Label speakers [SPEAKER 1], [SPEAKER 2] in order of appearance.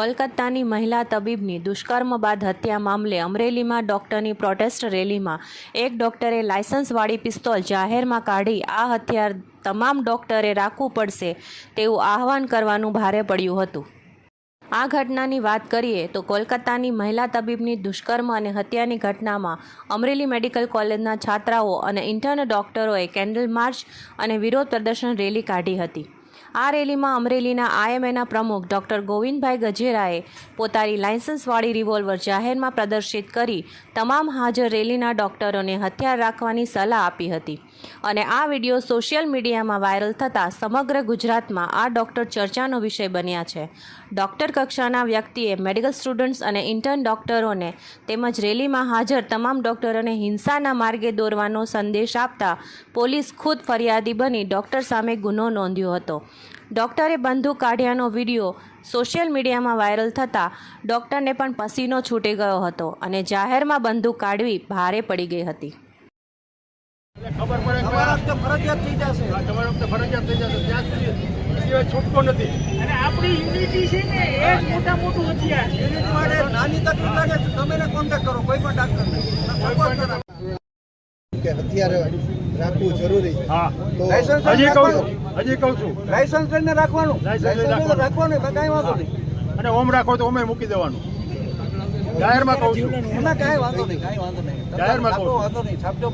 [SPEAKER 1] કોલકાતાની મહિલા તબીબની દુષ્કર્મ બાદ હત્યા મામલે અમરેલીમાં ડૉક્ટરની પ્રોટેસ્ટ રેલીમાં એક ડૉક્ટરે લાયસન્સવાળી પિસ્તોલ જાહેરમાં કાઢી આ હથિયાર તમામ ડૉક્ટરે રાખવું પડશે તેવું આહવાન કરવાનું ભારે પડ્યું હતું। આ ઘટનાની વાત કરીએ તો કોલકાતાની મહિલા તબીબની દુષ્કર્મ અને હત્યાની ઘટનામાં અમરેલી મેડિકલ કોલેજના છાત્રાઓ અને ઇન્ટર્ન ડૉક્ટરોએ કેન્ડલ માર્ચ અને વિરોધ પ્રદર્શન રેલી કાઢી હતી। આ રેલીમાં અમરેલીના આઈએમએના પ્રમુખ ડૉક્ટર ગોવિંદભાઈ ગજેરાએ પોતાની લાયસન્સવાળી રિવોલ્વર જાહેરમાં પ્રદર્શિત કરી તમામ હાજર રેલીના ડૉક્ટરોને હથિયાર રાખવાની સલાહ આપી હતી અને આ વિડીયો સોશિયલ મીડિયામાં વાયરલ થતાં સમગ્ર ગુજરાતમાં આ ડૉક્ટર ચર્ચાનો વિષય બન્યા છે। ડૉક્ટર કક્ષાના વ્યક્તિએ મેડિકલ સ્ટુડન્ટ્સ અને ઇન્ટર્ન ડૉક્ટરોને તેમજ રેલીમાં હાજર તમામ ડૉક્ટરોને હિંસાના માર્ગે દોરવાનો સંદેશ આપતા પોલીસ ખુદ ફરિયાદી બની ડૉક્ટર સામે ગુનો નોંધ્યો હતો। ડૉક્ટરે બંદૂક કાઢ્યાનો વિડીયો સોશિયલ મીડિયામાં વાયરલ થતાં ડૉક્ટરને પણ પસીનો છૂટી ગયો હતો અને જાહેરમાં બંદૂક કાઢવી ભારે પડી ગઈ હતી।
[SPEAKER 2] ખબર પડે તમારા વખતે ફરજિયાત થઈ જશે, તમારા વખતે ફરજિયાત થઈ જશે, ત્યાં સુધી છૂટકો નથી અને આપણી યુનિટી છે ને એ જ મોટું હથિયાર છે। યુનિટી માટે નાની તકલીફ લાગે તો તમે એને કોન્ટેક્ટ કરો, કોઈ પણ ડાક્ટરને કે હથિયાર રાખવું જરૂરી। હા, લાયસન્સ હજી કહું છું લાયસન્સ લઈને રાખવાનું, લાયસન્સ રાખવાનું કાંઈ વાંધો નહીં અને ઓમ રાખો તો ઓમે મૂકી દેવાનું। જાહેરમાં કહું છું, એમાં કાંઈ વાંધો નહીં, જાહેરમાં કહું વાંધો નહીં, છાપજો।